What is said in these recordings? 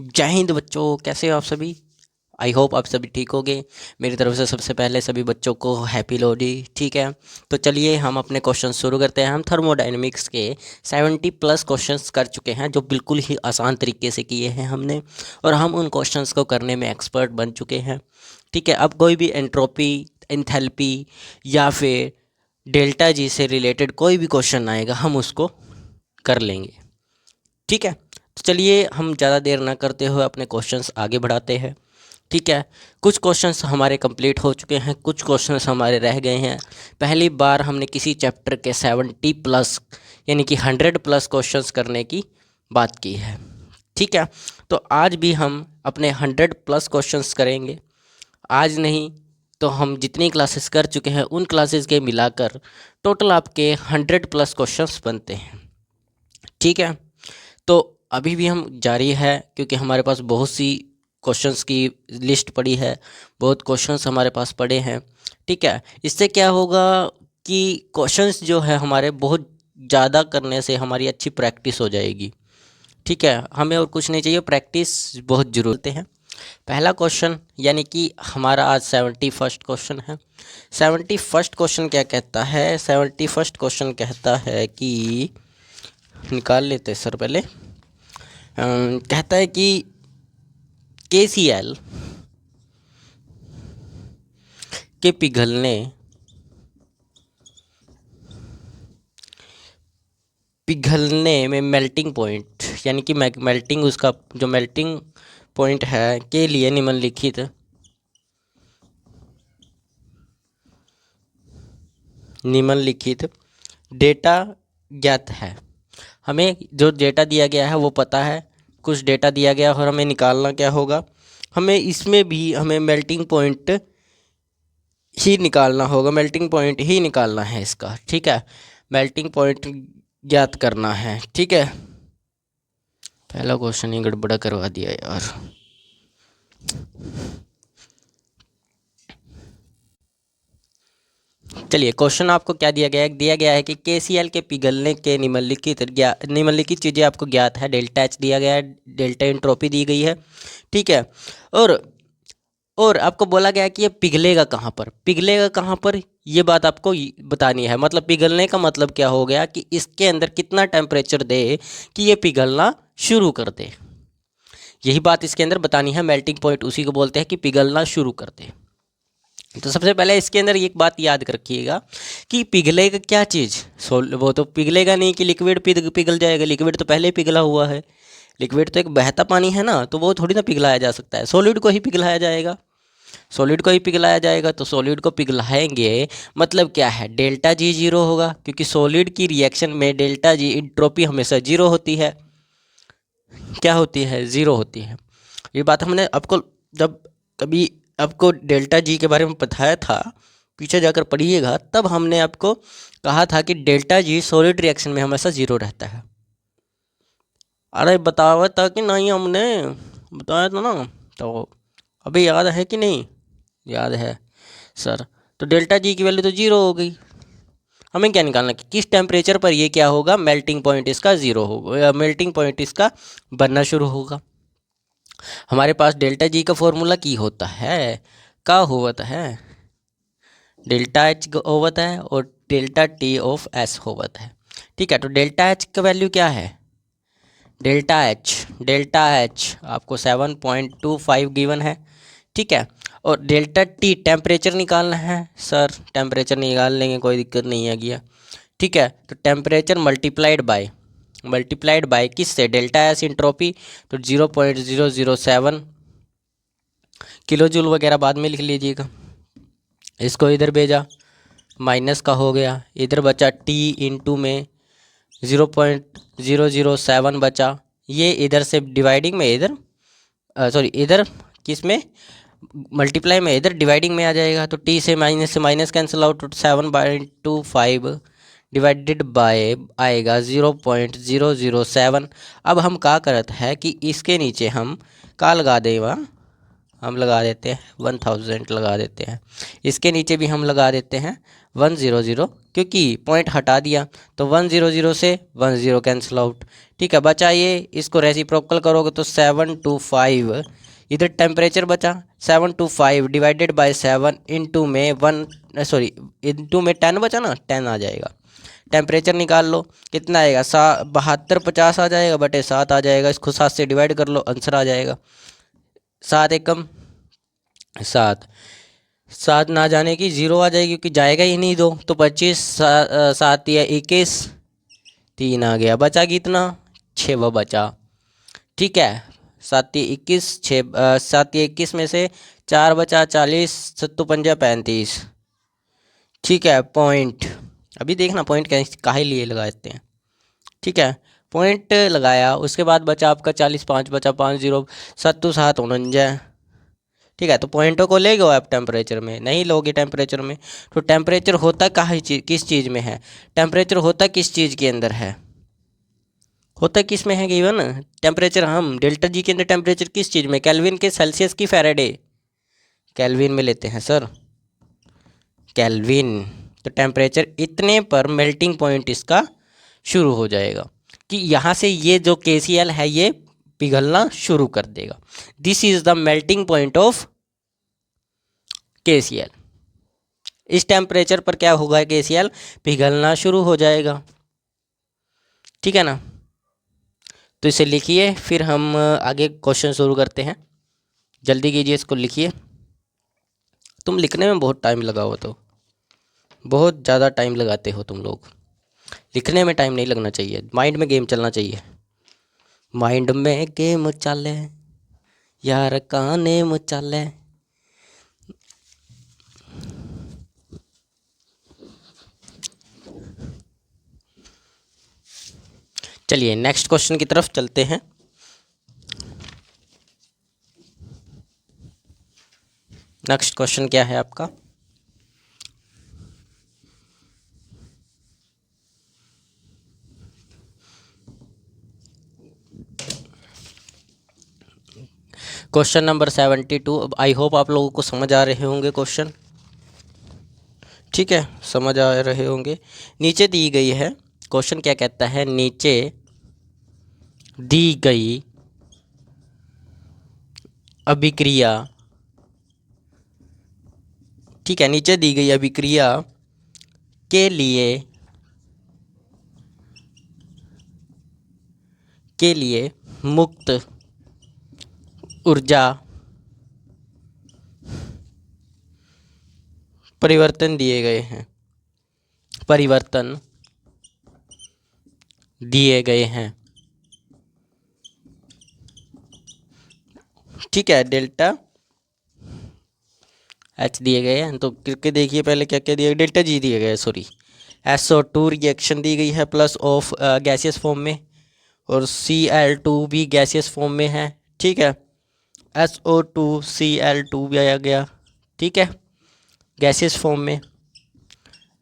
जय हिंद बच्चों, कैसे हो आप सभी। आई होप आप सभी ठीक होगे। मेरी तरफ से सबसे पहले सभी बच्चों को हैप्पी लोहड़ी। ठीक है, तो चलिए हम अपने क्वेश्चन शुरू करते हैं। हम थर्मोडायनेमिक्स के 70 प्लस क्वेश्चंस कर चुके हैं, जो बिल्कुल ही आसान तरीके से किए हैं हमने, और हम उन क्वेश्चंस को करने में एक्सपर्ट बन चुके हैं। ठीक है, अब कोई भी एंट्रोपी, एंथैल्पी या फिर डेल्टा जी से रिलेटेड कोई भी क्वेश्चन आएगा, हम उसको कर लेंगे। ठीक है, तो चलिए हम ज़्यादा देर ना करते हुए अपने क्वेश्चंस आगे बढ़ाते हैं। ठीक है, कुछ क्वेश्चंस हमारे कंप्लीट हो चुके हैं, कुछ क्वेश्चंस हमारे रह गए हैं। पहली बार हमने किसी चैप्टर के 70 प्लस यानी कि 100 प्लस क्वेश्चंस करने की बात की है। ठीक है, तो आज भी हम अपने 100 प्लस क्वेश्चंस करेंगे। आज नहीं तो हम जितनी क्लासेस कर चुके हैं उन क्लासेस के मिलाकर टोटल आपके 100 प्लस क्वेश्चंस बनते हैं। ठीक है, तो अभी भी हम जारी है, क्योंकि हमारे पास बहुत सी क्वेश्चंस की लिस्ट पड़ी है, बहुत क्वेश्चंस हमारे पास पड़े हैं। ठीक है, इससे क्या होगा कि क्वेश्चंस जो है हमारे बहुत ज़्यादा करने से हमारी अच्छी प्रैक्टिस हो जाएगी। ठीक है, हमें और कुछ नहीं चाहिए, प्रैक्टिस बहुत ज़रूरत है। पहला क्वेश्चन यानी कि हमारा आज 71st क्वेश्चन है। 71st क्वेश्चन क्या कहता है? 71st क्वेश्चन कहता है कि, निकाल लेते हैं सर पहले। कहता है कि KCl के पिघलने में मेल्टिंग पॉइंट यानी कि मेल्टिंग, उसका जो मेल्टिंग पॉइंट है के लिए निम्नलिखित डेटा ज्ञात है। हमें जो डेटा दिया गया है वो पता है, कुछ डेटा दिया गया और हमें निकालना क्या होगा, हमें इसमें भी हमें मेल्टिंग पॉइंट ही निकालना होगा, मेल्टिंग पॉइंट ही निकालना है इसका। ठीक है, मेल्टिंग पॉइंट ज्ञात करना है। ठीक है, पहला क्वेश्चन ही गड़बड़ा करवा दिया यार। चलिए, क्वेश्चन आपको क्या दिया गया है? दिया गया है कि KCl के पिघलने के निम्नलिखित चीज़ें आपको ज्ञात है। डेल्टा एच दिया गया है, डेल्टा एंट्रोपी दी गई है। ठीक है, और आपको बोला गया है कि ये पिघलेगा कहाँ पर, पिघलेगा कहाँ पर, ये बात आपको बतानी है। मतलब पिघलने का मतलब क्या हो गया कि इसके अंदर कितना टेम्परेचर दे कि ये पिघलना शुरू कर दे, यही बात इसके अंदर बतानी है। मेल्टिंग पॉइंट उसी को बोलते हैं कि पिघलना शुरू कर दे। तो सबसे पहले इसके अंदर एक बात याद रखिएगा कि पिघलेगा क्या चीज़। वो तो पिघलेगा नहीं कि लिक्विड पिघल जाएगा, लिक्विड तो पहले ही पिघला हुआ है। लिक्विड तो एक बहता पानी है ना, तो वो थोड़ी ना पिघलाया जा सकता है, सॉलिड को ही पिघलाया जाएगा। सॉलिड को ही पिघलाया जाएगा, तो सॉलिड को पिघलाएंगे मतलब क्या है, डेल्टा जी जीरो होगा, क्योंकि सॉलिड की रिएक्शन में डेल्टा जी एंट्रोपी हमेशा जीरो होती है। क्या होती है? ज़ीरो होती है। ये बात हमने आपको जब कभी आपको डेल्टा जी के बारे में बताया था, पीछे जाकर पढ़िएगा, तब हमने आपको कहा था कि डेल्टा जी सॉलिड रिएक्शन में हमेशा ज़ीरो रहता है। अरे बताया था कि नहीं? हमने बताया था ना, तो अभी याद है कि नहीं? याद है सर। तो डेल्टा जी की वैल्यू तो जीरो हो गई। हमें क्या निकालना कि किस टेम्परेचर पर ये क्या होगा, मेल्टिंग पॉइंट इसका ज़ीरो होगा, या मेल्टिंग पॉइंट इसका बनना शुरू होगा। हमारे पास डेल्टा जी का फॉर्मूला की होता है, का होता है, डेल्टा एच होता है और डेल्टा टी ऑफ एस होता है। ठीक है, तो डेल्टा एच का वैल्यू क्या है? डेल्टा एच आपको 7.25 गिवन है। ठीक है, और डेल्टा टी टेम्परेचर निकालना है सर, टेम्परेचर निकाल लेंगे, कोई दिक्कत नहीं है गया। ठीक है, तो टेम्परेचर मल्टीप्लाइड बाय किससे? डेल्टा एस इंट्रोपी, तो 0.007 किलो जूल वगैरह बाद में लिख लीजिएगा। इसको इधर भेजा, माइनस का हो गया, इधर बचा टी इंटू में 0.007 बचा, ये इधर से डिवाइडिंग में इधर सॉरी इधर किस में, मल्टीप्लाई में इधर डिवाइडिंग में आ जाएगा। तो टी से minus cancel out, 7/25 divided by आएगा 0.007। अब हम क्या करते हैं कि इसके नीचे हम का लगा दें, वहाँ हम लगा देते हैं 1000 लगा देते हैं। इसके नीचे भी हम लगा देते हैं 100, क्योंकि पॉइंट हटा दिया तो 100 से 10 कैंसिल आउट। ठीक है, बचा ये, इसको रेसिप्रोकल करोगे तो 725, इधर टेम्परेचर बचा 725 डिवाइडेड बाय 7 इंटू में 10 बचा ना, 10 आ जाएगा। टेम्परेचर निकाल लो, कितना आएगा 7250 आ जाएगा, बटे 7 आ जाएगा। इसको 7 से डिवाइड कर लो, आंसर आ जाएगा 7 एकम 7। 7 ना जाने की 0 आ जाएगी, क्योंकि जाएगा ही नहीं 2, तो 25 7 या 21 3 आ गया। बचा कितना 6 बचा। ठीक है, 7 या 21 6 7 या 21 में से 4 बचा 40, 7 पंजा 35। ठीक है, पॉइंट अभी देखना पॉइंट काहे लिए लगाते हैं। ठीक है, पॉइंट लगाया, उसके बाद बचा आपका 40, 5 बचा 5 0 7 7 49। ठीक है, तो पॉइंटों को ले गए आप टेम्परेचर में, नहीं लोगे टेम्परेचर में। तो टेम्परेचर होता किस चीज़ में है, टेम्परेचर होता किस चीज़ के अंदर है, होता किस में है गिवन टेम्परेचर। हम डेल्टा जी के अंदर टेम्परेचर किस चीज़ में, केल्विन के, सेल्सियस की, फैराडे, केल्विन में लेते हैं सर, केल्विन। तो टेम्परेचर इतने पर मेल्टिंग पॉइंट इसका शुरू हो जाएगा, कि यहाँ से ये जो KCl है ये पिघलना शुरू कर देगा। This is the melting point of KCl। इस टेम्परेचर पर क्या होगा, KCl पिघलना शुरू हो जाएगा। ठीक है ना, तो इसे लिखिए, फिर हम आगे क्वेश्चन शुरू करते हैं। जल्दी कीजिए, इसको लिखिए। तुम लिखने में बहुत टाइम लगा हो, तो बहुत ज़्यादा टाइम लगाते हो तुम लोग। लिखने में टाइम नहीं लगना चाहिए, माइंड में गेम चलना चाहिए। माइंड में गेम चले यार, काने मचाले। चलिए नेक्स्ट क्वेश्चन की तरफ चलते हैं। नेक्स्ट क्वेश्चन क्या है आपका, क्वेश्चन नंबर 72। आई होप आप लोगों को समझ आ रहे होंगे क्वेश्चन। ठीक है, समझ आ रहे होंगे। नीचे दी गई है, क्वेश्चन क्या कहता है, नीचे दी गई अभिक्रिया, ठीक है, नीचे दी गई अभिक्रिया के लिए मुक्त ऊर्जा परिवर्तन दिए गए हैं, परिवर्तन दिए गए हैं। ठीक है, डेल्टा H दिए गए हैं, तो करके देखिए पहले क्या क्या दिया गया। डेल्टा G दिए गए, सॉरी, SO2 रिएक्शन दी गई है प्लस ऑफ गैसियस फॉर्म में, और Cl2 भी गैसियस फॉर्म में है। ठीक है, SO2 Cl2 भी आया गया। ठीक है, गैसियस फॉर्म में।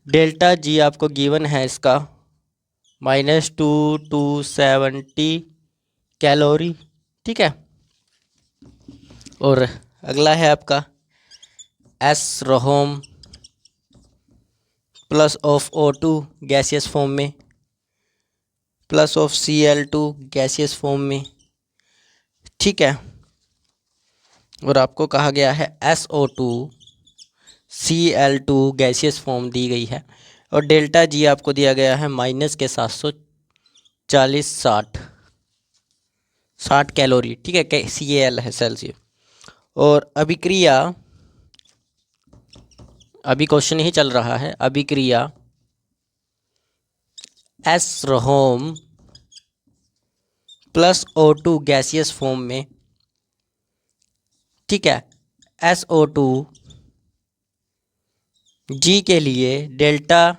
डेल्टा G आपको गिवन है इसका -2270 कैलोरी। ठीक है, और अगला है आपका S rhombic plus of O2 gaseous form में, plus of Cl2 gaseous form में। ठीक है, और आपको कहा गया है SO2 Cl2 गैसियस फॉर्म दी गई है, और डेल्टा G आपको दिया गया है माइनस के 740 60 कैलोरी। ठीक है, Cal है सेल्सियस। और अभिक्रिया, अभी क्वेश्चन ही चल रहा है, अभिक्रिया S rhombic plus O2 gaseous form में। ठीक है, SO2 G के लिए डेल्टा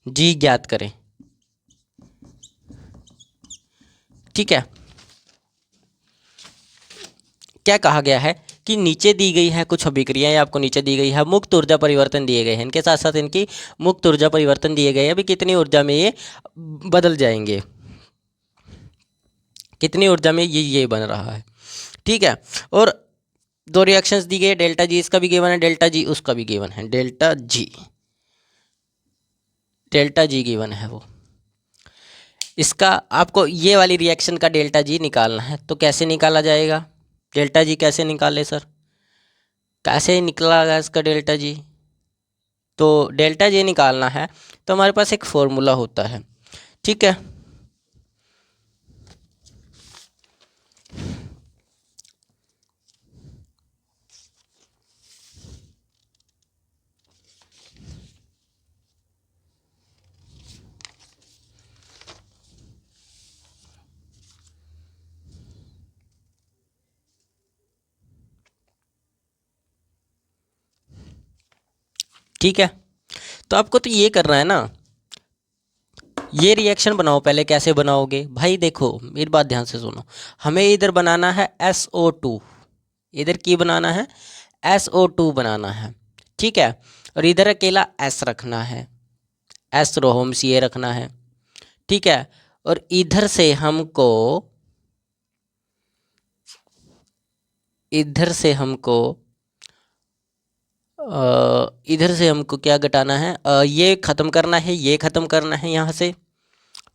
G ज्ञात करें। ठीक है, क्या कहा गया है कि नीचे दी गई है कुछ अभिक्रियाएं, आपको नीचे दी गई है, मुक्त ऊर्जा परिवर्तन दिए गए हैं, इनके साथ साथ इनकी मुक्त ऊर्जा परिवर्तन दिए गए हैं। अभी कितनी ऊर्जा में ये बदल जाएंगे, कितनी ऊर्जा में ये बन रहा है। ठीक है, और दो रिएक्शंस दी गई है, डेल्टा जी इसका भी गिवन है, डेल्टा जी उसका भी गिवन है, डेल्टा जी गिवन है वो। इसका आपको ये वाली रिएक्शन का डेल्टा जी निकालना है, तो कैसे निकाला जाएगा? डेल्टा जी कैसे निकाले सर, कैसे निकला इसका डेल्टा जी? तो डेल्टा जी निकालना है तो हमारे पास एक फॉर्मूला होता है, ठीक है। ठीक है, तो आपको तो ये करना है ना, ये रिएक्शन बनाओ पहले। कैसे बनाओगे भाई? देखो मेरी बात ध्यान से सुनो, हमें इधर बनाना है SO2, इधर की बनाना है SO2 बनाना है, ठीक है। और इधर अकेला S रखना है, S रोहम सी रखना है, ठीक है। और इधर से हमको इधर से हमको क्या घटाना है? ये ख़त्म करना है, ये ख़त्म करना है यहाँ से,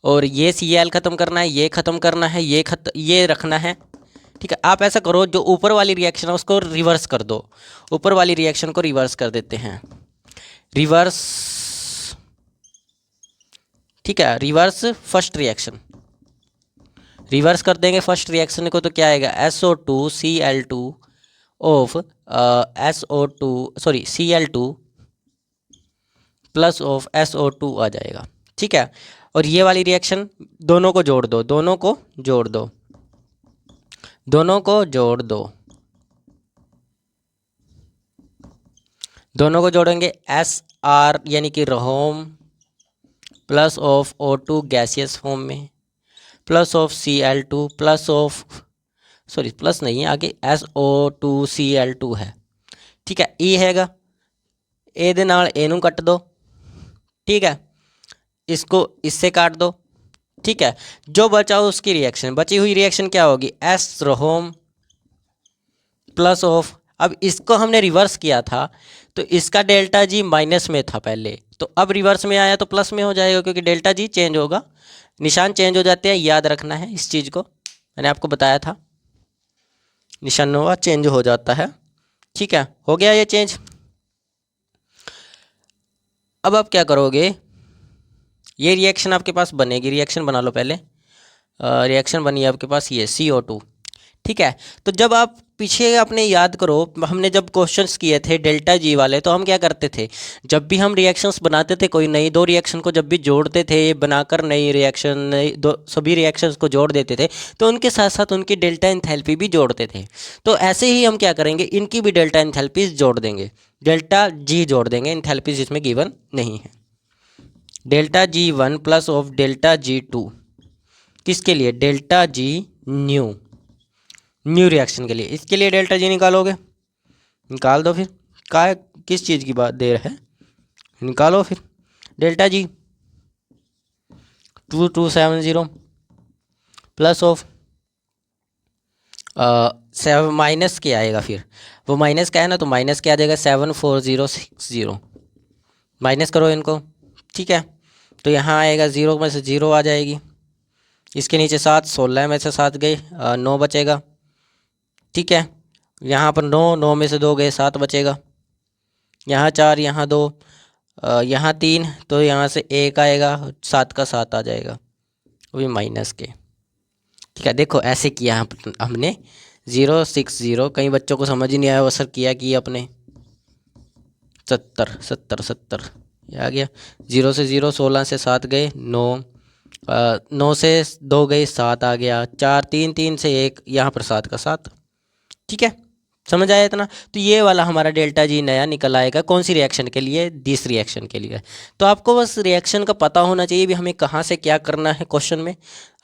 और ये Cl ख़त्म करना है, ये ख़त्म करना है, ये रखना है, ठीक है। आप ऐसा करो, जो ऊपर वाली रिएक्शन है उसको रिवर्स कर दो, ऊपर वाली रिएक्शन को रिवर्स कर देते हैं, रिवर्स, ठीक है। रिवर्स फर्स्ट रिएक्शन, रिवर्स कर देंगे फर्स्ट रिएक्शन को, तो क्या आएगा? SO2Cl2 of Cl2 plus of SO2 आ जाएगा, ठीक है। और ये वाली रिएक्शन दोनों को जोड़ दो, दोनों को जोड़ दो, दोनों को जोड़ दो, दोनों को जोड़ेंगे SR यानी कि rhombic plus of O2 gaseous form में plus of Cl2 plus of, sorry plus नहीं है आगे, SO2Cl2 है, ठीक है। ई हैगा, ए दे नाल ए नू कट दो, ठीक है। इसको इससे काट दो, ठीक है। जो बचा उसकी रिएक्शन, बची हुई रिएक्शन क्या होगी? S रोहम प्लस ऑफ, अब इसको हमने रिवर्स किया था तो इसका डेल्टा जी माइनस में था पहले, तो अब रिवर्स में आया तो प्लस में हो जाएगा, क्योंकि डेल्टा जी चेंज होगा, निशान चेंज हो जाते हैं, याद रखना है इस चीज़ को, मैंने आपको बताया था, निशान हुआ चेंज हो जाता है, ठीक है। हो गया ये चेंज। अब आप क्या करोगे? ये रिएक्शन आपके पास बनेगी, रिएक्शन बना लो पहले, रिएक्शन बनी है आपके पास ये CO2, ठीक है। तो जब आप पीछे अपने याद करो, हमने जब क्वेश्चंस किए थे डेल्टा जी वाले, तो हम क्या करते थे? जब भी हम रिएक्शंस बनाते थे, कोई नई दो रिएक्शन को जब भी जोड़ते थे, बनाकर नई रिएक्शन, नई दो सभी रिएक्शंस को जोड़ देते थे, तो उनके साथ साथ उनकी डेल्टा एंथैल्पी भी जोड़ते थे। तो ऐसे ही हम क्या करेंगे, इनकी भी डेल्टा एंथैल्पीज जोड़ देंगे, डेल्टा जी जोड़ देंगे, एंथैल्पीज जिसमें गिवन नहीं है। Delta G1 plus of delta G2 किसके लिए? डेल्टा जी न्यू रिएक्शन के लिए। इसके लिए डेल्टा जी निकालोगे, निकाल दो फिर, का किस चीज़ की बात देर है, निकालो फिर। Delta ji 2270 plus of minus के आएगा, फिर वो माइनस का है ना, तो माइनस क्या आ जाएगा? 74060, माइनस करो इनको, ठीक है। तो यहाँ आएगा 0 में से 0 आ जाएगी, इसके नीचे 7, 16 में से 7 गए, 9 बचेगा, ठीक है। यहाँ पर 9 में से 2 गए, 7 बचेगा, यहाँ 4, यहाँ 2, यहाँ 3, तो यहाँ से 1 आएगा, 7 का 7 आ जाएगा, वो भी माइनस के, ठीक है। देखो ऐसे किया हमने 060, कई बच्चों को समझ ही नहीं आया, वो सर किया कि अपने 70 ये आ गया, 0 से 0, 16 से 7 गए 9, 9 से 2 गए 7 आ गया, 4, 3, 3 से 1, यहाँ पर 7 का 7, ठीक है। समझ आया इतना? तो ये वाला हमारा डेल्टा जी नया निकल आएगा, कौन सी रिएक्शन के लिए? दिस रिएक्शन के लिए। तो आपको बस रिएक्शन का पता होना चाहिए भी हमें कहाँ से क्या करना है। क्वेश्चन में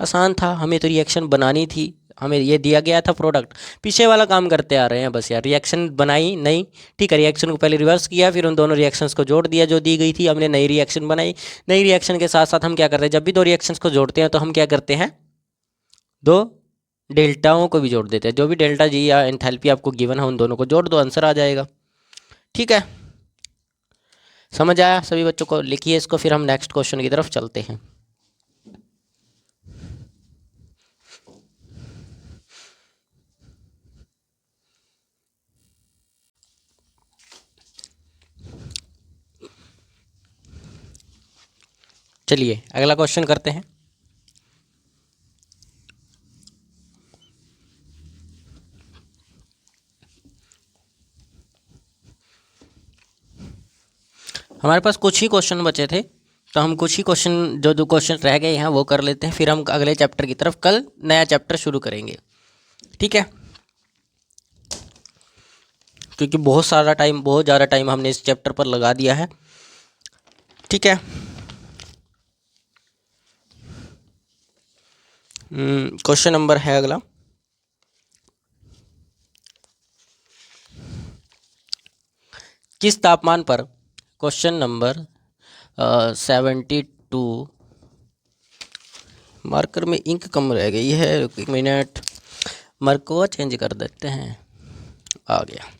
आसान था, हमें तो रिएक्शन बनानी थी, हमें ये दिया गया था प्रोडक्ट, पीछे वाला काम करते आ रहे हैं बस यार। रिएक्शन बनाई नहीं, ठीक है, रिएक्शन को पहले रिवर्स किया, फिर उन दोनों रिएक्शंस को जोड़ दिया जो दी गई थी, हमने नई रिएक्शन बनाई। नई रिएक्शन के साथ साथ हम क्या करते हैं, जब भी दो रिएक्शंस को जोड़ते हैं तो हम क्या करते हैं, दो डेल्टाओं को भी जोड़ देते हैं। जो भी डेल्टा जी या एंथैल्पी आपको गिवन है उन दोनों को जोड़ दो, आंसर आ जाएगा। ठीक है, समझ आया सभी बच्चों को? लिखिए इसको, फिर हम नेक्स्ट क्वेश्चन की तरफ चलते हैं। चलिए अगला क्वेश्चन करते हैं। हमारे पास कुछ ही क्वेश्चन बचे थे, तो हम कुछ ही क्वेश्चन, जो दो क्वेश्चन रह गए हैं वो कर लेते हैं, फिर हम अगले चैप्टर की तरफ कल नया चैप्टर शुरू करेंगे। ठीक है, क्योंकि बहुत ज़्यादा टाइम हमने इस चैप्टर पर लगा दिया है। ठीक है, क्वेश्चन नंबर है अगला, किस तापमान पर, क्वेश्चन नंबर 72, मार्कर में इंक कम रह गई है, एक मिनट, मार्कर चेंज कर देते हैं, आ गया।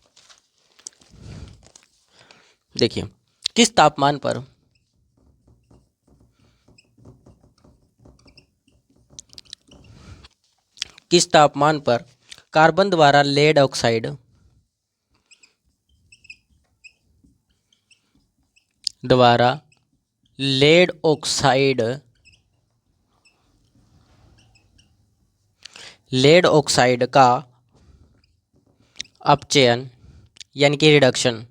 देखिए, किस तापमान पर कार्बन द्वारा लेड ऑक्साइड लेड ऑक्साइड का अपचयन यानी कि रिडक्शन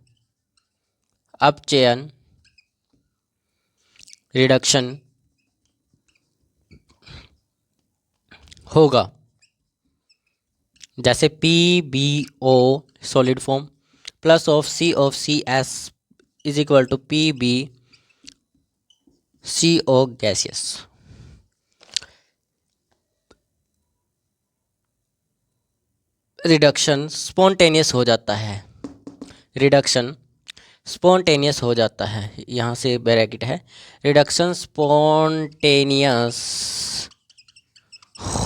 होगा, जैसे PbO solid form plus of COCS is equal to PbCO gaseous. Reduction spontaneous हो जाता है, यहाँ से ब्रैकेट है, रिडक्शन स्पॉन्टेनियस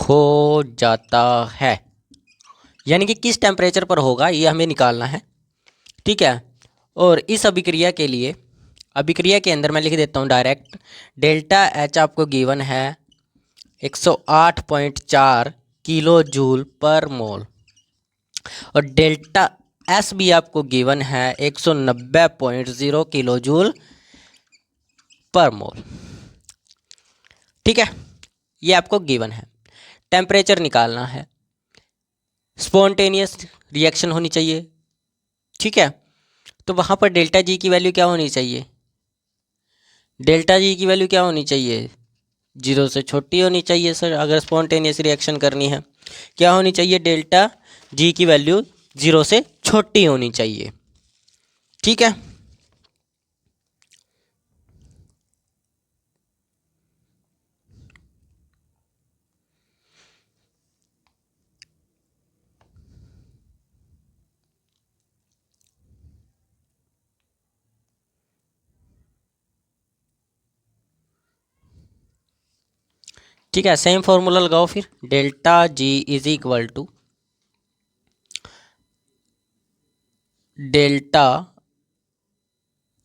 हो जाता है, यानी कि किस टेम्परेचर पर होगा ये हमें निकालना है। ठीक है, और इस अभिक्रिया के अंदर मैं लिख देता हूँ डायरेक्ट, डेल्टा H आपको गिवन है 108.4 किलो जूल पर मोल, और डेल्टा S भी आपको गिवन है 190.0 किलो जूल पर मोल। ठीक है, ये आपको गिवन है। टेम्परेचर निकालना है, स्पॉन्टेनियस रिएक्शन होनी चाहिए। ठीक है, तो वहाँ पर डेल्टा जी की वैल्यू क्या होनी चाहिए? डेल्टा जी की वैल्यू क्या होनी चाहिए? 0 से छोटी होनी चाहिए सर, अगर स्पॉन्टेनियस रिएक्शन करनी है। क्या होनी चाहिए? डेल्टा जी की वैल्यू 0 से छोटी होनी चाहिए। ठीक है, ठीक है, सेम फॉर्मूला लगाओ फिर, delta G is equal to delta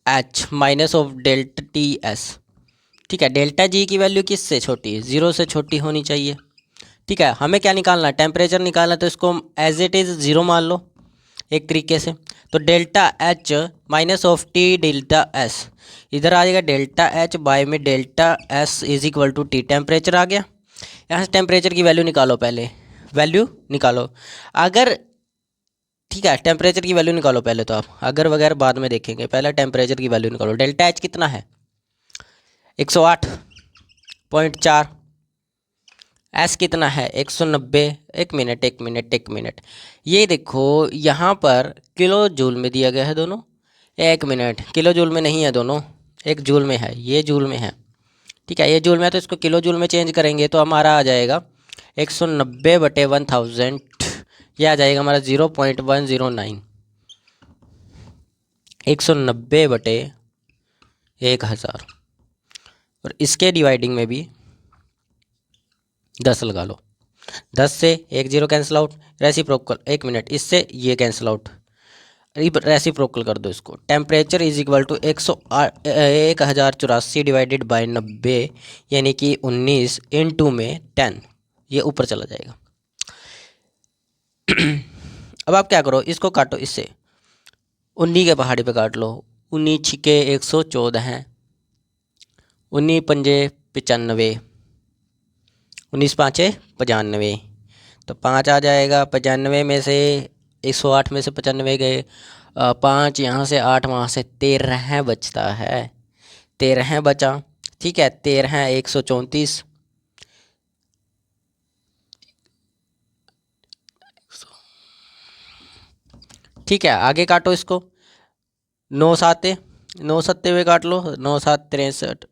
H minus of delta T S. ठीक है, डेल्टा जी की वैल्यू किससे छोटी है? 0 से छोटी होनी चाहिए। ठीक है, हमें क्या निकालना है? टेम्परेचर निकालना है, तो इसको एज इट इज़ 0 मान लो एक तरीके से। तो delta H minus of T delta S, इधर आ जाएगा डेल्टा एच बाय में delta S is equal to T. Temperature आ गया, यहाँ से टेम्परेचर की वैल्यू निकालो, पहले वैल्यू निकालो। अगर ठीक है, टेम्परेचर की वैल्यू निकालो पहले, तो आप अगर वगैरह बाद में देखेंगे, पहले टेम्परेचर की वैल्यू निकालो। डेल्टा एच कितना है? 108.4। एस कितना है? 190। एक मिनट, ये देखो यहाँ पर किलो जूल में दिया गया है दोनों। एक मिनट, किलो जूल में नहीं है दोनों, एक जूल में है, ये जूल में है। ठीक है, ये जूल में है, तो इसको किलो जूल में चेंज करेंगे तो हमारा आ जाएगा 190/1000, यह आ जाएगा हमारा 0.109। 190/1000, और इसके डिवाइडिंग में भी 10 लगा लो। 10 से एक जीरो कैंसिल आउट, रेसिप्रोकल, एक मिनट, इससे ये कैंसिल आउट, रेसिप्रोकल कर दो इसको। Temperature is equal to 1084 divided by 90, यानी कि 19 इंटू में 10, ये ऊपर चला जाएगा। अब आप क्या करो, इसको काटो इससे, 19 के पहाड़ी पे काट लो, 19 छिके 114 हैं, 19 पंजे 95, 19 पाँचे 95, तो 5 आ जाएगा। 95 में से 108 में से 95 गए, 5 यहाँ से, 8 वहाँ से, 13 बचता है, 13 बचा। ठीक है, 13 134, ठीक है, आगे काटो इसको, 9 साते, 9 सत्ते हुए काट लो, 9 7 63,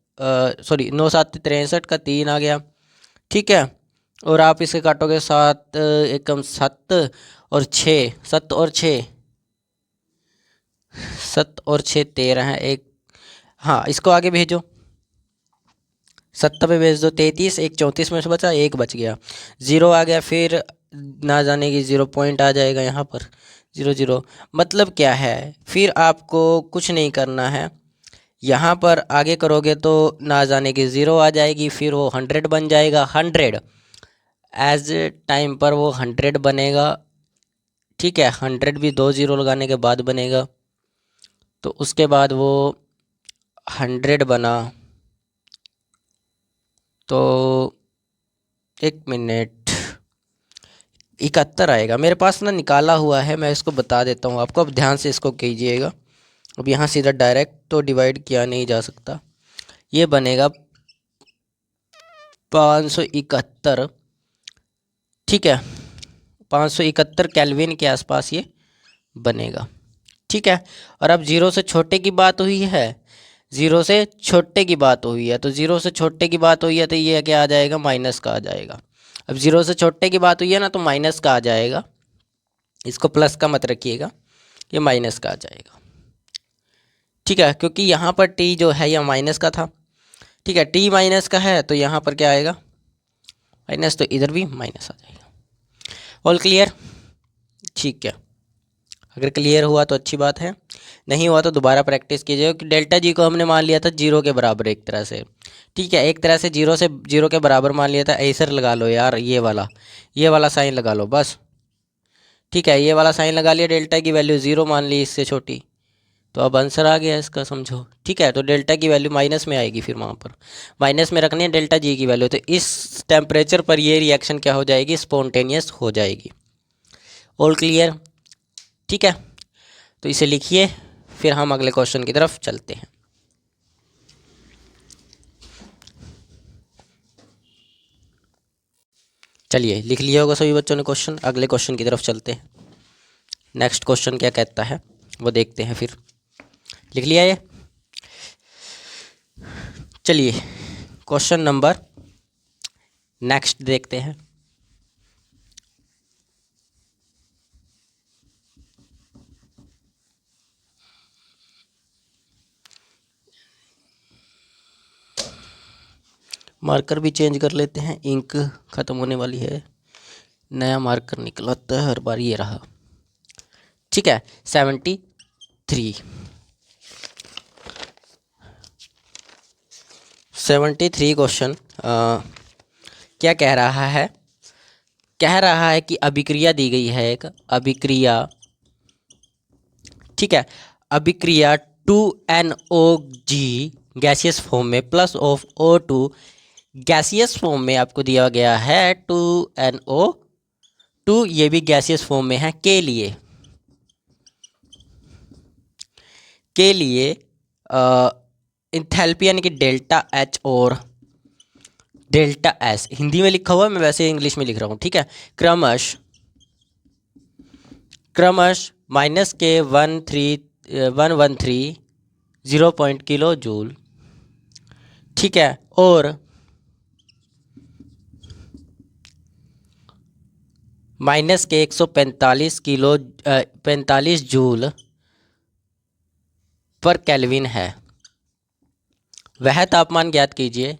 सॉरी 9 7 63 का 3 आ गया। ठीक है, और आप इसे काटोगे 7 एकम 7 और 6, 7 और 6, 7 और 6 13 है एक, हाँ इसको आगे भेजो, 7 पे भेज दो, 33, एक 34 में से बचा, एक बच गया, 0 आ गया, फिर ना जाने की 0 पॉइंट आ जाएगा यहाँ पर, 0 0। मतलब क्या है, फिर आपको कुछ नहीं करना है, यहाँ पर आगे करोगे तो ना जाने की 0 आ जाएगी, फिर वो 100 बन जाएगा, 100 एज टाइम पर वो 100 बनेगा। ठीक है, 100 भी 2 0 लगाने के बाद बनेगा, तो उसके बाद वो 100 बना, तो एक मिनट, 71 आएगा मेरे पास ना, निकाला हुआ है, मैं इसको बता देता हूँ आपको, अब ध्यान से इसको कीजिएगा। अब यहाँ सीधा डायरेक्ट तो डिवाइड किया नहीं जा सकता, ये बनेगा 571। ठीक है, 571 केल्विन के आसपास ये बनेगा। ठीक है, और अब 0 से छोटे की बात हुई है, 0 से छोटे की बात हुई है, तो 0 से छोटे की बात हुई है तो ये क्या आ जाएगा, माइनस का आ जाएगा। अब 0 से छोटे की बात हुई है ना, तो माइनस का आ जाएगा, इसको प्लस का मत रखिएगा, ये माइनस का आ जाएगा। ठीक है, क्योंकि यहाँ पर टी जो है यह माइनस का था। ठीक है, टी माइनस का है तो यहाँ पर क्या आएगा, माइनस, तो इधर भी माइनस आ जाएगा। All clear? ठीक है, अगर क्लियर हुआ तो अच्छी बात है, नहीं हुआ तो दोबारा प्रैक्टिस कीजिए, कि डेल्टा जी को हमने मान लिया था 0 के बराबर एक तरह से। ठीक है, एक तरह से 0 के बराबर मान लिया था, ऐसर लगा लो यार, ये वाला साइन लगा लो बस। ठीक है, ये वाला साइन लगा लिया, डेल्टा की वैल्यू 0 मान ली, इससे छोटी, तो अब आंसर आ गया इसका, समझो। ठीक है, तो डेल्टा की वैल्यू माइनस में आएगी, फिर वहाँ पर माइनस में रखनी है डेल्टा जी की वैल्यू, तो इस टेम्परेचर पर ये रिएक्शन क्या हो जाएगी, स्पॉन्टेनियस हो जाएगी। All clear? ठीक है, तो इसे लिखिए, फिर हम अगले क्वेश्चन की तरफ चलते हैं। चलिए, लिख लिया होगा सभी बच्चों ने क्वेश्चन, अगले क्वेश्चन की तरफ चलते हैं। नेक्स्ट क्वेश्चन क्या कहता है वो देखते हैं, फिर लिख लिया ये। चलिए, क्वेश्चन नंबर नेक्स्ट देखते हैं। मार्कर भी चेंज कर लेते हैं, इंक ख़त्म होने वाली है, नया मार्कर निकलता है हर बार, ये रहा। ठीक है, 73 क्वेश्चन क्या कह रहा है, कह रहा है कि अभिक्रिया दी गई है, एक अभिक्रिया। ठीक है, अभिक्रिया 2NOG गैसियस फॉर्म में plus of O2 gaseous form में आपको दिया गया है 2NO2, ये भी गैसियस फॉर्म में है, के लिए इंथैल्पी यानी कि डेल्टा H और डेल्टा S, हिंदी में लिखा हुआ है, मैं वैसे इंग्लिश में लिख रहा हूँ। ठीक है, क्रमश माइनस के 113 किलो जूल। ठीक है, और माइनस के 145 जूल पर केल्विन है। वह तापमान ज्ञात कीजिए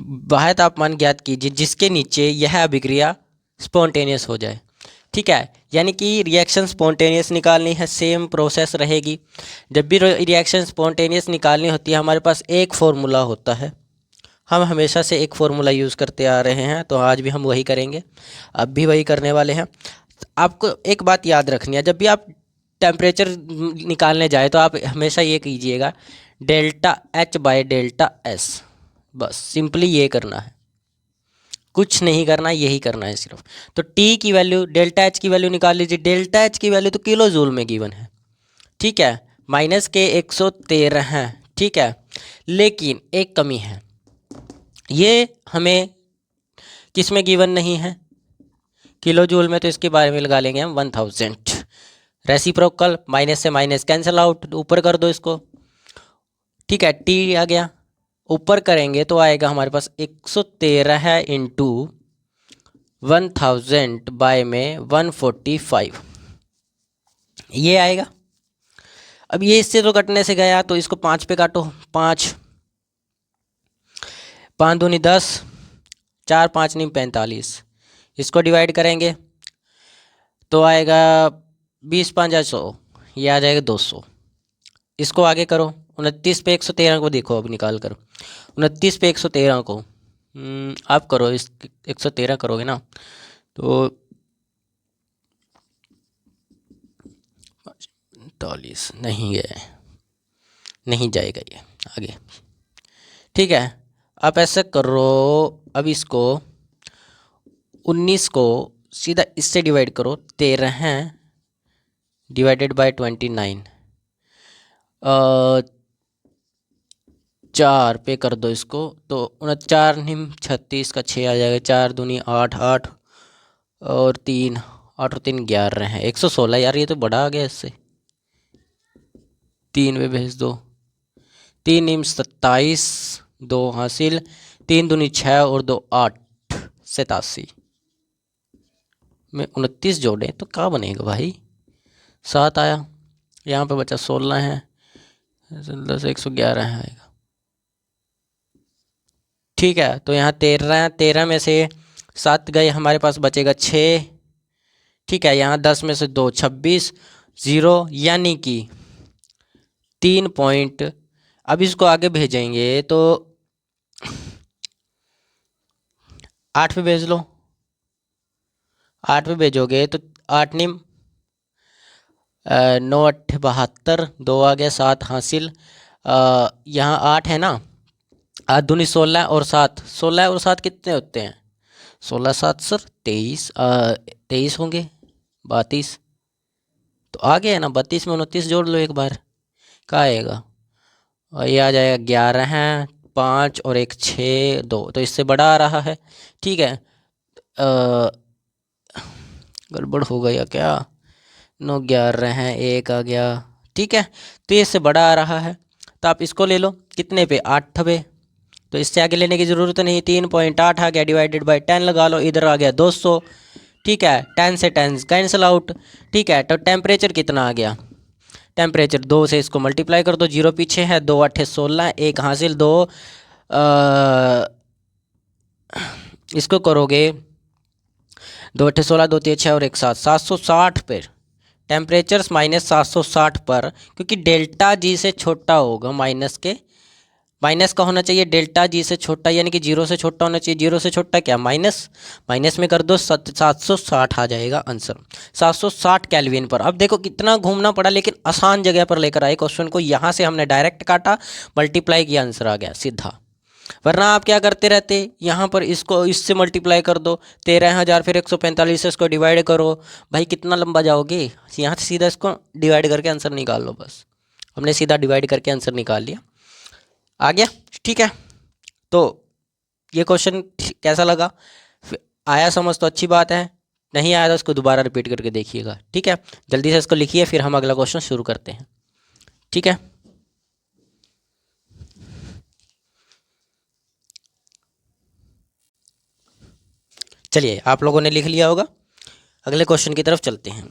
बाह्य तापमान ज्ञात कीजिए जिसके नीचे यह अभिक्रिया स्पॉन्टेनियस हो जाए। ठीक है, यानी कि रिएक्शन स्पॉन्टेनियस निकालनी है, सेम प्रोसेस रहेगी। जब भी रिएक्शन स्पॉन्टेनियस निकालनी होती है हमारे पास एक फॉर्मूला होता है, हम हमेशा से एक फार्मूला यूज़ करते आ रहे हैं, तो आज भी हम वही करेंगे, अब भी वही करने वाले हैं। आपको एक बात याद रखनी है, जब भी आप टेम्परेचर निकालने जाए तो आप हमेशा ये कीजिएगा delta H by delta S, बस सिंपली ये करना है, कुछ नहीं करना, यही करना है सिर्फ। तो टी की वैल्यू, डेल्टा एच की वैल्यू निकाल लीजिए। डेल्टा एच की वैल्यू तो किलो जूल में गिवन है, ठीक है, माइनस के 113 हैं, ठीक है। लेकिन एक कमी है, ये हमें किस में गिवन नहीं है, किलो जूल में, तो इसके बारे में लगा लेंगे हम 1000। रेसिप्रोकल, माइनस से माइनस कैंसिल आउट, ऊपर कर दो इसको, ठीक है। टी आ गया, ऊपर करेंगे तो आएगा हमारे पास 113 है इंटू 1000 बाय में 145, ये आएगा। अब ये इससे तो कटने से गया, तो इसको 5 पे काटो, 5 5 दूनी 10, 4 5 नहीं 45, इसको डिवाइड करेंगे तो आएगा 20 5 100, ये आ जाएगा 200। इसको आगे करो, 29 पे 113 को देखो, अब निकाल कर 29 पे 113 को आप करो, इस 113 करोगे ना तो 45 नहीं गए, नहीं जाएगा ये आगे, ठीक है। आप ऐसा करो, अब इसको 19 को सीधा इससे डिवाइड करो, 13 डिवाइडेड बाय 29, 4 पे कर दो इसको, तो 49 निम 36 का 6 आ जाएगा, 4 दूनी 8 8 और 3 8 और 3 11 हैं, 116। यार ये तो बड़ा आ गया, इससे 3 पे भेज दो, 3 निम 27, 2 हासिल, 3 दूनी 6 और 2 8, 87 में 29 जोड़े तो क्या बनेगा भाई, 7 आया, यहाँ पे बचा 16 है, 10 111 है आएगा, ठीक है। तो यहाँ 13 है, 13 में से 7 गए, हमारे पास बचेगा 6, ठीक है। यहाँ 10 में से 2 26, 0, यानी कि 3 पॉइंट। अब इसको आगे भेजेंगे तो 8 पे भेज लो, 8 पे भेजोगे तो 8 निम 9 8 72, 2 आ गया, 7 हासिल, यहाँ 8 है ना, 8 दूनी 16 और 7, 16 और 7 कितने होते हैं, 16 7 सर 23, 23 होंगे, 32 तो आ गया है ना, 32 में 29 जोड़ लो एक बार, क्या आएगा, और ये आ जाएगा 11 है, 5 और 1 6 2, तो इससे बड़ा आ रहा है, ठीक है। गड़बड़ हो गया क्या, 9 11 हैं, 1 आ गया, ठीक है। तो ये इससे बड़ा आ रहा है, तो आप इसको ले लो, कितने पे 8 पे, तो इससे आगे लेने की ज़रूरत नहीं, 3.8 आ गया, डिवाइडेड बाय 10 लगा लो, इधर आ गया 200, ठीक है। 10 से 10 कैंसिल आउट, ठीक है। तो टेम्परेचर कितना आ गया, टेम्परेचर 2 से इसको मल्टीप्लाई कर दो, 0 पीछे है, 2 8 16, 1 हासिल, 2 इसको करोगे 2 8 16, 2 3 6 और 1 7, 760 पर टेम्परेचर माइनस 760 पर, क्योंकि डेल्टा जी से छोटा होगा, माइनस के, माइनस का होना चाहिए डेल्टा जी से छोटा, यानी कि 0 से छोटा होना चाहिए, 0 से छोटा क्या माइनस, माइनस में कर दो 760 आ जाएगा आंसर, 760 केल्विन पर। अब देखो कितना घूमना पड़ा, लेकिन आसान जगह पर लेकर आए क्वेश्चन को, यहाँ से हमने डायरेक्ट काटा, मल्टीप्लाई किया, आंसर आ गया सीधा। वरना आप क्या करते रहते, यहाँ पर इसको इससे मल्टीप्लाई कर दो, 13,000 फिर 145 से इसको डिवाइड करो, भाई कितना लंबा जाओगे, यहाँ से सीधा इसको डिवाइड करके आंसर निकाल लो, बस हमने सीधा डिवाइड करके आंसर निकाल लिया, आ गया, ठीक है। तो ये क्वेश्चन कैसा लगा, आया समझ तो अच्छी बात है, नहीं आया तो उसको दोबारा रिपीट करके देखिएगा, ठीक है। जल्दी से इसको लिखिए, फिर हम अगला क्वेश्चन शुरू करते हैं, ठीक है। चलिए, आप लोगों ने लिख लिया होगा, अगले क्वेश्चन की तरफ चलते हैं।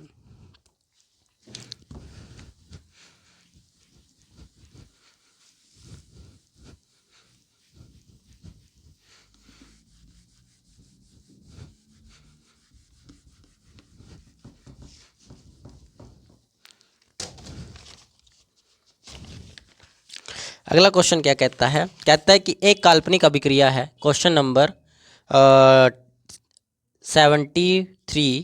अगला क्वेश्चन क्या कहता है, कहता है कि एक काल्पनिक अभिक्रिया है, क्वेश्चन नंबर 73,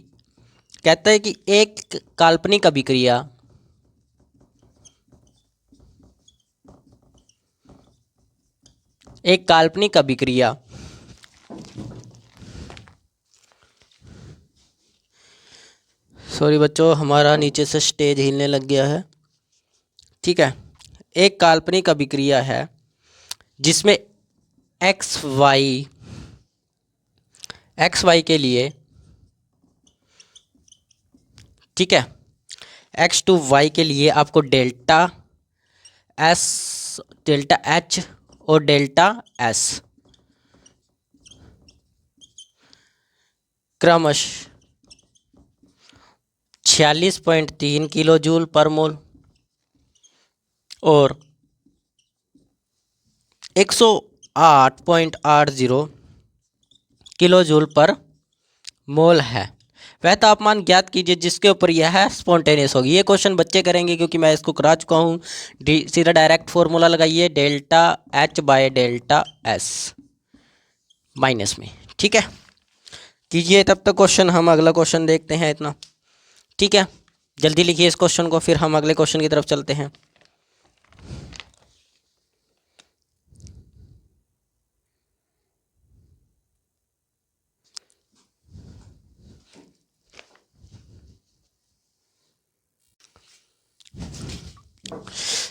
कहता है कि एक काल्पनिक अभिक्रिया सॉरी बच्चों, हमारा नीचे से स्टेज हिलने लग गया है। ठीक है, एक काल्पनिक अभिक्रिया है जिसमें एक्स वाई के लिए, ठीक है, एक्स टू वाई के लिए आपको डेल्टा एच और डेल्टा एस क्रमशः 46.3 किलो जूल पर मोल और 108.80 किलो जूल पर मोल है, वह तापमान ज्ञात कीजिए जिसके ऊपर यह स्पॉन्टेनियस होगी। ये क्वेश्चन बच्चे करेंगे क्योंकि मैं इसको करा चुका हूँ। सीधा डायरेक्ट फॉर्मूला लगाइए, delta H by delta S minus में। ठीक है, कीजिए तब तक क्वेश्चन, हम अगला क्वेश्चन देखते हैं इतना। ठीक है, जल्दी लिखिए इस क्वेश्चन को, फिर हम अगले क्वेश्चन की तरफ चलते हैं।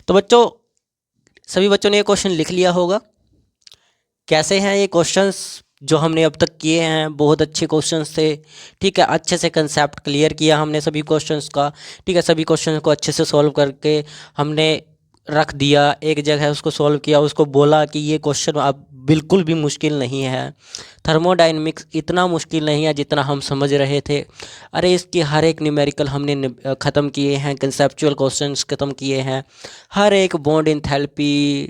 तो बच्चों, सभी बच्चों ने ये क्वेश्चन लिख लिया होगा। कैसे हैं ये क्वेश्चंस जो हमने अब तक किए हैं? बहुत अच्छे क्वेश्चंस थे। ठीक है, अच्छे से कंसेप्ट क्लियर किया हमने सभी क्वेश्चंस का। ठीक है, सभी क्वेश्चंस को अच्छे से सॉल्व करके हमने रख दिया एक जगह, उसको सॉल्व किया, उसको बोला कि ये क्वेश्चन अब बिल्कुल भी मुश्किल नहीं है, थर्मोडायनेमिक्स इतना मुश्किल नहीं है जितना हम समझ रहे थे। अरे इसके हर एक न्यूमेरिकल हमने ख़त्म किए हैं, कंसेप्चुअल क्वेश्चंस ख़त्म किए हैं, हर एक बॉन्ड एंथैल्पी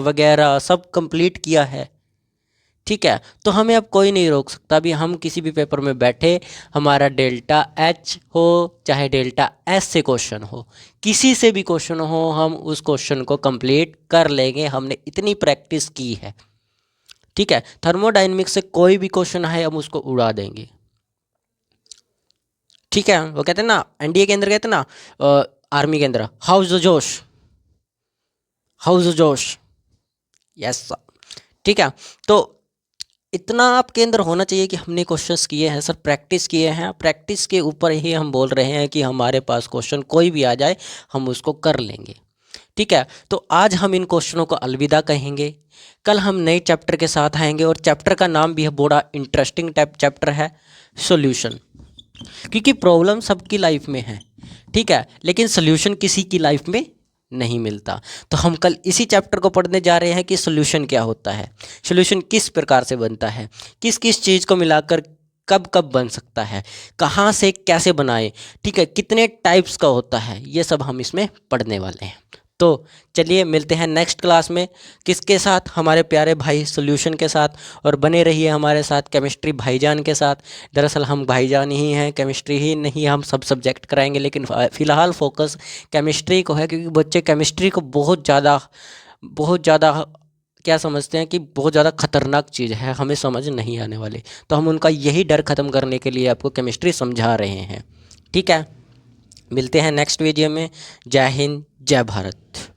वगैरह सब कंप्लीट किया है। ठीक है, तो हमें अब कोई नहीं रोक सकता। अभी हम किसी भी पेपर में बैठे, हमारा डेल्टा एच हो चाहे डेल्टा एस से क्वेश्चन हो, किसी से भी क्वेश्चन हो, हम उस क्वेश्चन को कंप्लीट कर लेंगे। हमने इतनी प्रैक्टिस की है। ठीक है, थर्मोडायनेमिक्स से कोई भी क्वेश्चन है हम उसको उड़ा देंगे। ठीक है, वो कहते हैं ना, एनडीए के अंदर कहते हैं ना, आर्मी के अंदर हाउस जोश, यस। ठीक है, तो इतना आपके अंदर होना चाहिए कि हमने क्वेश्चंस किए हैं सर, प्रैक्टिस किए हैं, प्रैक्टिस के ऊपर ही हम बोल रहे हैं कि हमारे पास क्वेश्चन कोई भी आ जाए हम उसको कर लेंगे। ठीक है, तो आज हम इन क्वेश्चनों को अलविदा कहेंगे। कल हम नए चैप्टर के साथ आएंगे और चैप्टर का नाम भी है, बड़ा इंटरेस्टिंग टाइप चैप्टर है, सॉल्यूशन। क्योंकि प्रॉब्लम सबकी लाइफ में है, ठीक है, लेकिन सॉल्यूशन किसी की लाइफ में नहीं मिलता। तो हम कल इसी चैप्टर को पढ़ने जा रहे हैं कि सॉल्यूशन क्या होता है, सॉल्यूशन किस प्रकार से बनता है, किस किस चीज़ को मिलाकर कब कब बन सकता है, कहाँ से कैसे बनाए, ठीक है, कितने टाइप्स का होता है, ये सब हम इसमें पढ़ने वाले हैं। तो चलिए मिलते हैं नेक्स्ट क्लास में, किसके साथ? हमारे प्यारे भाई सॉल्यूशन के साथ। और बने रहिए हमारे साथ केमिस्ट्री भाईजान के साथ। दरअसल हम भाईजान ही हैं, केमिस्ट्री ही नहीं, हम सब सब्जेक्ट कराएंगे, लेकिन फ़िलहाल फोकस केमिस्ट्री को है, क्योंकि बच्चे केमिस्ट्री को बहुत ज़्यादा क्या समझते हैं कि बहुत ज़्यादा खतरनाक चीज़ है, हमें समझ नहीं आने वाली। तो हम उनका यही डर ख़त्म करने के लिए आपको केमिस्ट्री समझा रहे हैं। ठीक है, मिलते हैं नेक्स्ट वीडियो में। जय हिंद, जय भारत।